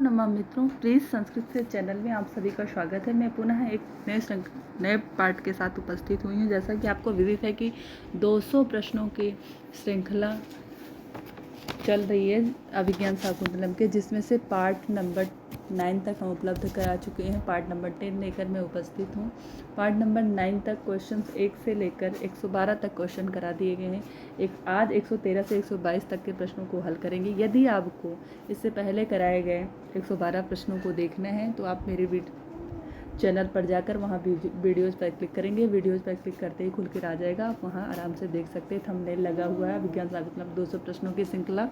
नमः मित्रों, प्लीज़ संस्कृत से चैनल में आप सभी का स्वागत है। मैं पुनः एक नए पार्ट के साथ उपस्थित हुई हूँ। जैसा कि आपको विदित है कि 200 प्रश्नों की श्रृंखला चल रही है अभिज्ञान शाकुंतलम के, जिसमें से पार्ट नंबर 9 तक हम उपलब्ध करा चुके हैं। पार्ट नंबर 10 लेकर मैं उपस्थित हूँ। पार्ट नंबर 9 तक क्वेश्चंस 1 से लेकर 112 तक क्वेश्चन करा दिए गए हैं। आज 113 से 122 तक के प्रश्नों को हल करेंगे। यदि आपको इससे पहले कराए गए 112 प्रश्नों को देखना है तो आप मेरे चैनल पर जाकर वहाँ वीडियोज़ पर क्लिक करेंगे। वीडियोज़ पर क्लिक करते ही खुल कर आ जाएगा, आप वहाँ आराम से देख सकते हैं। थंबनेल लगा हुआ है विज्ञान शाकुंतलम 200 प्रश्नों की श्रृंखला।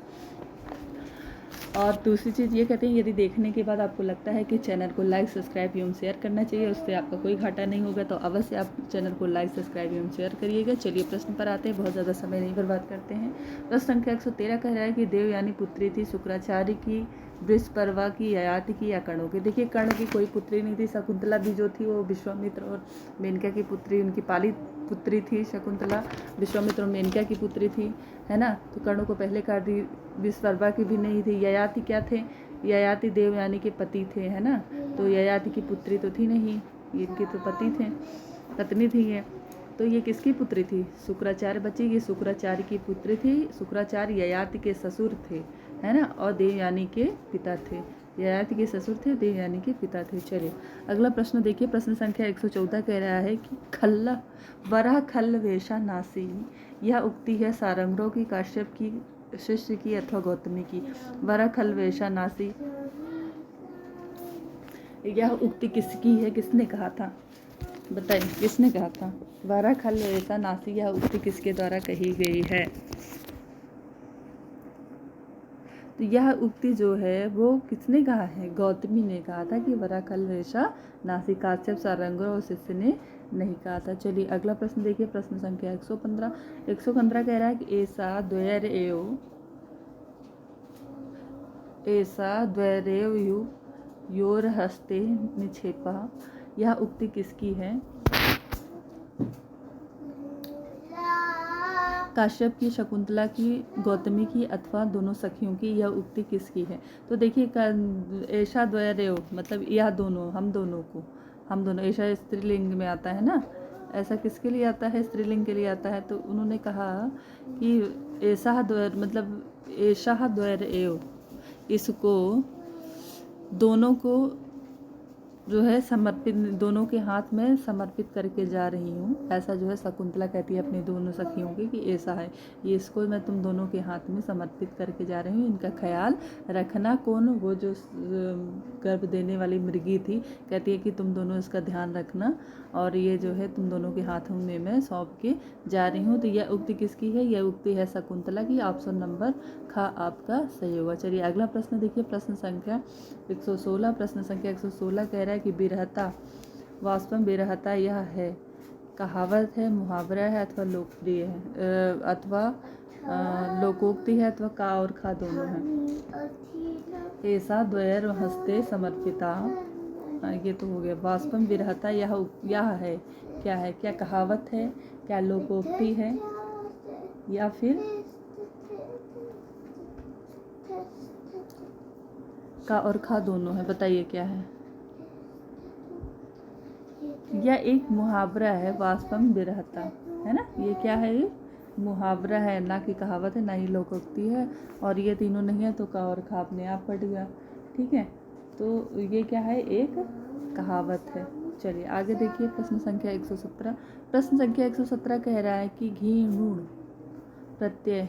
और दूसरी चीज़ ये कहते हैं, यदि देखने के बाद आपको लगता है कि चैनल को लाइक सब्सक्राइब एवं शेयर करना चाहिए, उससे आपका कोई घाटा नहीं होगा, तो अवश्य आप चैनल को लाइक सब्सक्राइब एवं शेयर करिएगा। चलिए प्रश्न पर आते हैं, बहुत ज़्यादा समय नहीं बर्बाद करते हैं। प्रश्न संख्या 113 कह रहा है कि देवयानी पुत्री थी शुक्राचार्य की, वृषपर्वा की, ययाति की या कर्ण की। देखिए, कर्ण की कोई पुत्री नहीं थी। शकुंतला भी जो थी वो विश्वामित्र और मेनका की पुत्री, उनकी पालित पुत्री थी। शकुंतला विश्वामित्र और मेनका की पुत्री थी, है ना। तो कर्ण को पहले काट दी। वृषपर्वा की भी नहीं थी। ययाति क्या थे? ययाति देवयानी के पति थे, है ना। तो ययाति की पुत्री तो थी नहीं, इनके तो पति थे, पत्नी थी ये। तो ये किसकी पुत्री थी? शुक्राचार्य बची। ये शुक्राचार्य की पुत्री थी। शुक्राचार्य ययाति के ससुर थे, है ना, और देवयानी के पिता थे। ययाति के ससुर थे, देवयानी के पिता थे। चलिए अगला प्रश्न देखिए। प्रश्न संख्या 114 कह रहा है कि खल्ला वराह खल्ल वेशा नासी, यह उक्ति है सारंगरों की, काश्यप की, शिष्य की अथवा गौतमी की। वराह खल्ल वेशा नासी, यह उक्ति किसकी है? किसने कहा था? बताइए, किसने कहा था? वराह खल्ल वेशा नासी, यह उक्ति किसके द्वारा कही गई है? तो यह उक्ति जो है वो किसने कहा है? गौतमी ने कहा था कि वराह खल्ल वेशा नासी। काश्यप, सारंग और शिष्य ने नहीं कहा था। चलिए अगला प्रश्न देखिए। प्रश्न संख्या 115 कह रहा है कि ऐसा द्वैरेव योर हस्ते निक्षेपा, यह उक्ति किसकी है? काश्यप की, शकुंतला की, गौतमी की अथवा दोनों सखियों की। यह उक्ति किसकी है? तो देखिए, ऐशा द्वैरेव मतलब यह दोनों, हम दोनों। ऐशा स्त्रीलिंग में आता है ना। ऐसा किसके लिए आता है? स्त्रीलिंग के लिए आता है। तो उन्होंने कहा कि ऐसा द्वैर मतलब ऐशा द्वैरेव, इसको दोनों को जो है समर्पित, दोनों के हाथ में समर्पित करके जा रही हूँ। ऐसा जो है शकुंतला कहती है अपनी दोनों सखियों की कि ऐसा है, ये इसको मैं तुम दोनों के हाथ में समर्पित करके जा रही हूँ। इनका ख्याल रखना। कौन? वो जो गर्भ देने वाली मृगी थी, कहती है कि तुम दोनों इसका ध्यान रखना, और ये जो है तुम दोनों के हाथों में मैं सौंप के जा रही हूँ। तो यह उक्ति किसकी है? यह उक्ति है शकुंतला की। ऑप्शन नंबर ख आपका सही होगा। चलिए अगला प्रश्न देखिए। प्रश्न संख्या 116। प्रश्न संख्या 116 कह रहा है कि बिरहता वास्तव बिरहता यह है कहावत है, मुहावरा है अथवा लोकप्रिय है, अथवा लोकोक्ति है, अथवा का और खा दोनों है। ऐसा द्वैर हस्ते समर्पिता, ये तो हो गया। वास्तव बिरहता यह है, क्या है? क्या कहावत है, क्या लोकोक्ति है, या फिर का और खा दोनों है? बताइए क्या है? यह एक मुहावरा है, वास्तवम बिरहता, है ना। ये क्या है? ये मुहावरा है, ना कि कहावत है, ना ही लोकोक्ति है। और ये तीनों नहीं है तो का और खा अपने आप कट गया, ठीक है। तो ये क्या है? एक कहावत है। चलिए आगे देखिए। प्रश्न संख्या 117। प्रश्न संख्या 117 कह रहा है कि घीणुण प्रत्यय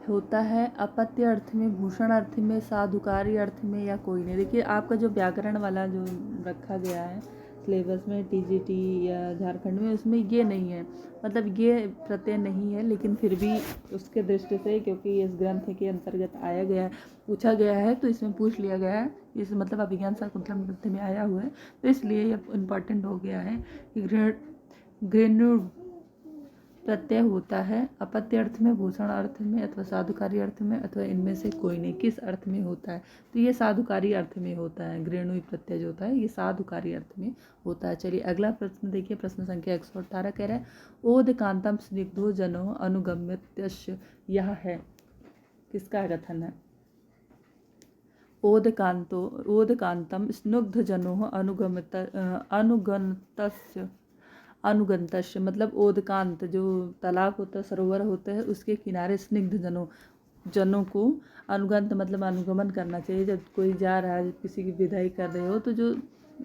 होता है अपत्य अर्थ में, भूषण अर्थ में, साधुकारी अर्थ में, या कोई नहीं। देखिए, आपका जो व्याकरण वाला जो रखा गया है सिलेबस में, टीजीटी या झारखंड में, उसमें ये नहीं है, मतलब ये प्रत्यय नहीं है। लेकिन फिर भी उसके दृष्टि से, क्योंकि इस ग्रंथ के अंतर्गत आया गया है, पूछा गया है, तो इसमें पूछ लिया गया है। इस मतलब अभिज्ञान शाकुंतलम ग्रंथ में आया हुआ है, तो इसलिए ये इम्पॉर्टेंट हो गया है कि घृणुण प्रत्यय होता है अपत्य अर्थ में, भूषण अर्थ में, अथवा साधुकारी अर्थ में, अथवा इनमें से कोई नहीं। किस अर्थ में होता है? तो ये साधुकारी अर्थ में होता है। घृणुई प्रत्यय जो होता है ये साधुकारी अर्थ में होता है। चलिए अगला प्रश्न देखिए। प्रश्न संख्या 118 कह रहा है ओदकांतम स्निग्धो जनो अनुगम्यत्यस्य, यह है, किसका कथन है? ओदकान्तं स्नुग्धजनोः अनुगन्तस्य मतलब ओदकांत जो तालाब होता है, सरोवर होता है, उसके किनारे स्निग्ध जनों को अनुगंत मतलब अनुगमन करना चाहिए। जब कोई जा रहा है, किसी की विदाई कर रहे हो, तो जो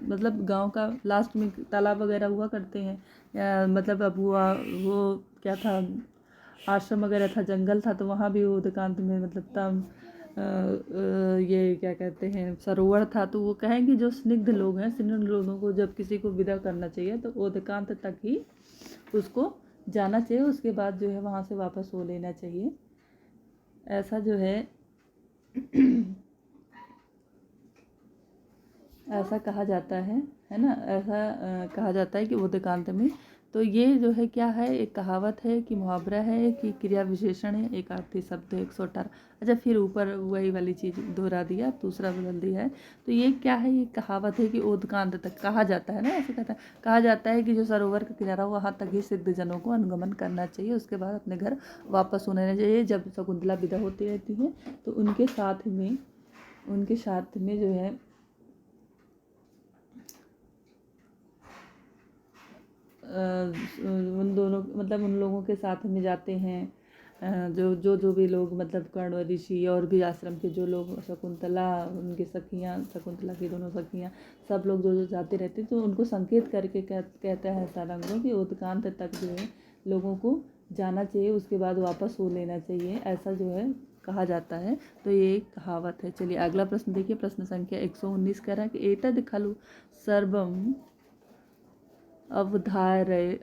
मतलब गांव का लास्ट में तालाब वगैरह हुआ करते हैं, या मतलब अब हुआ वो क्या था, आश्रम वगैरह था, जंगल था, तो वहाँ भी ओदकांत में मतलब तम ये क्या कहते हैं सरोवर था। तो वो कहें कि जो स्निग्ध लोग हैं, स्निग्ध लोगों को जब किसी को विदा करना चाहिए तो ओदकांत तक ही उसको जाना चाहिए, उसके बाद जो है वहाँ से वापस हो लेना चाहिए। ऐसा जो है ऐसा कहा जाता है ना, ऐसा कहा जाता है कि उदकांत में। तो ये जो है क्या है, एक कहावत है कि मुहावरा है कि क्रिया विशेषण है, एक अर्थी शब्द है 118। अच्छा, फिर ऊपर वही वाली चीज़ दोहरा दिया, दूसरा बदल दिया है। तो ये क्या है, ये कहावत है कि उदकांत तक कहा जाता है ना, ऐसे कहता है, कहा जाता है कि जो सरोवर का किनारा वहाँ तक ही सिद्ध जनों को अनुगमन करना चाहिए, उसके बाद अपने घर वापस होना चाहिए। जब शकुंतला विदा होती रहती है तो उनके साथ में जो है उन दोनों मतलब उन लोगों के साथ में जाते हैं, जो भी लोग मतलब कर्ण ऋषि और भी आश्रम के जो लोग, शकुंतला, उनकी सखियाँ, शकुंतला की दोनों सखियाँ, सब लोग जो जाते रहते, तो उनको संकेत करके कहता है सारंगों कि उदकांत तक जो है लोगों को जाना चाहिए, उसके बाद वापस हो लेना चाहिए, ऐसा जो है कहा जाता है। तो ये एक कहावत है। चलिए अगला प्रश्न देखिए, प्रश्न संख्या 119 कह रहा है कि एतद् खलु सर्वम अवधारय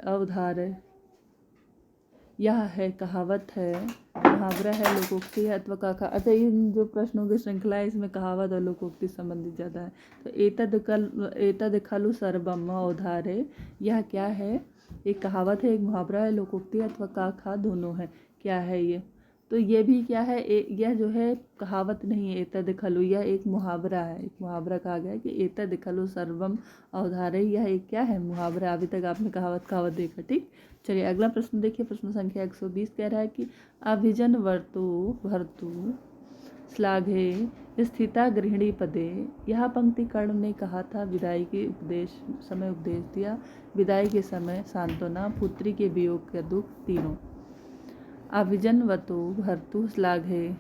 यह है, कहावत है, मुहावरा है, लोकोक्ति है अथवा का। अच्छा, इन जो प्रश्नों की श्रृंखला है इसमें कहावत और लोकोक्ति संबंधित ज़्यादा है। तो एतद् खलु सर्वम अवधारय, यह क्या है, एक कहावत है, एक मुहावरा है, लोकोक्ति अथवा का दोनों है। क्या है ये, तो ये भी क्या है, यह जो है कहावत नहीं है, एतद् खलु, यह एक मुहावरा है। एक मुहावरा कहा गया है कि एतद् खलु सर्वम अवधारय, यह एक क्या है, मुहावरा। अभी तक आपने कहावत देखा, ठीक। चलिए अगला प्रश्न देखिए, प्रश्न संख्या 120 कह रहा है कि अभिजन भर्तु श्लाघे स्थिता गृहिणी पदे। यह पंक्ति कर्ण ने कहा था, विदाई के समय उपदेश दिया, विदाई के समय सांत्वना, पुत्री के वियोग का दुख, तीनों। अभिजन भर्तु श्लाघे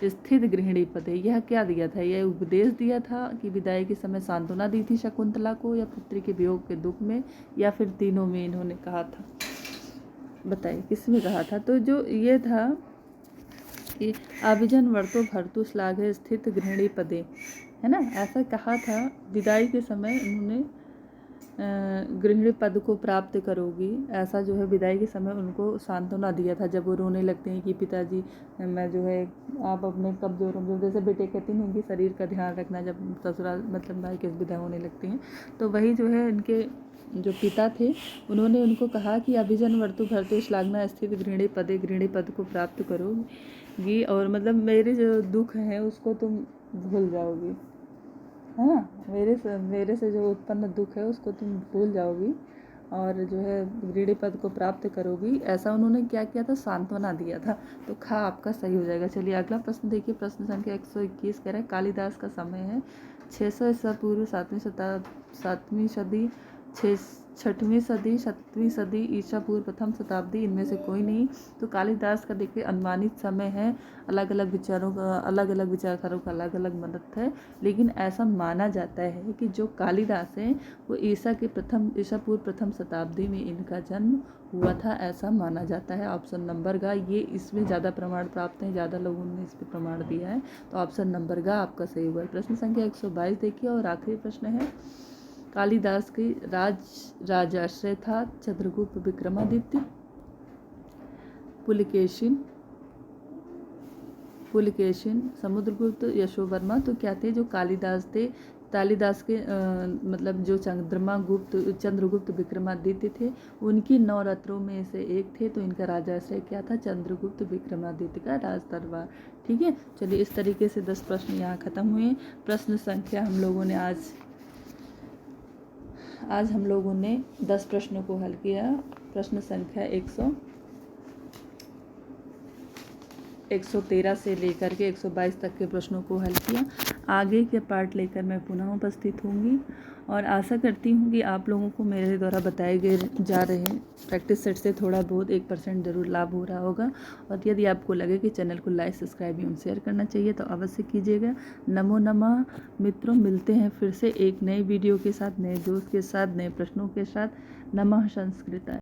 स्थित गृहिणी पदे, यह क्या दिया था, यह उपदेश दिया था कि विदाई के समय सांत्वना दी थी शकुंतला को, या पुत्री के वियोग के दुख में, या फिर तीनों में इन्होंने कहा था, बताइए किस में कहा था। तो जो ये था कि अभिजन भर्तु श्लाघे स्थित गृहिणी पदे, है ना, ऐसा कहा था, विदाई के समय उन्होंने गृहिणी पद को प्राप्त करोगी, ऐसा जो है विदाई के समय उनको सांत्वना दिया था। जब वो रोने लगते हैं कि पिताजी मैं जो है, आप अपने कमजोर जैसे बेटे कहते हैं कि शरीर का ध्यान रखना, जब ससुराल मतलब भाई के विदा होने लगती हैं, तो वही जो है इनके जो पिता थे उन्होंने उनको कहा कि अभिजन भर्तु श्लाघना स्थित गृहिणी पद को प्राप्त करोगी, और मतलब मेरे जो दुख है उसको तुम भूल जाओगी, है ना, मेरे से जो उत्पन्न दुख है उसको तुम भूल जाओगी, और जो है गृहिणी पद को प्राप्त करोगी, ऐसा उन्होंने क्या किया था, सांत्वना दिया था। तो खा आपका सही हो जाएगा। चलिए अगला प्रश्न देखिए, प्रश्न संख्या 121 कह रहा है कालिदास का समय है 600 ईसा पूर्व 7वीं सदी, 6वीं सदी, 7वीं सदी, ईसा पूर्व प्रथम शताब्दी, इनमें से कोई नहीं। तो कालिदास का देखिए अनुमानित समय है, अलग अलग विचारधारों का अलग अलग मत है, लेकिन ऐसा माना जाता है कि जो कालिदास हैं वो ईसा पूर्व प्रथम शताब्दी में इनका जन्म हुआ था, ऐसा माना जाता है। ऑप्शन नंबर गा, ये इसमें ज़्यादा प्रमाण प्राप्त हैं, ज़्यादा लोगों ने इस पर प्रमाण दिया है, तो ऑप्शन नंबर गा आपका सही हुआ। प्रश्न संख्या 122 देखिए, और आखिरी प्रश्न है, कालिदास की राजाश्रय था चंद्रगुप्त विक्रमादित्य, पुलकेशिन, समुद्रगुप्त, यशोवर्मा। तो क्या थे जो कालिदास थे, कालिदास के मतलब जो चंद्रगुप्त विक्रमादित्य थे, उनकी 9 रत्नों में से एक थे। तो इनका राजाश्रय क्या था, चंद्रगुप्त विक्रमादित्य का राज दरबार, ठीक है। चलिए इस तरीके से 10 प्रश्न यहाँ खत्म हुए। प्रश्न संख्या हम लोगों ने आज हम लोगों ने 10 प्रश्नों को हल किया। प्रश्न संख्या 113 से लेकर के 122 तक के प्रश्नों को हल किया। आगे के पार्ट लेकर मैं पुनः उपस्थित होंगी और आशा करती हूँ कि आप लोगों को मेरे द्वारा बताए गए जा रहे प्रैक्टिस सेट से थोड़ा बहुत 1% ज़रूर लाभ हो रहा होगा। और यदि आपको लगे कि चैनल को लाइक, सब्सक्राइब एवं शेयर करना चाहिए तो अवश्य कीजिएगा। नमो नमः मित्रों, मिलते हैं फिर से एक नई वीडियो के साथ, नए दोस्त के साथ, नए प्रश्नों के साथ। नमः संस्कृताय।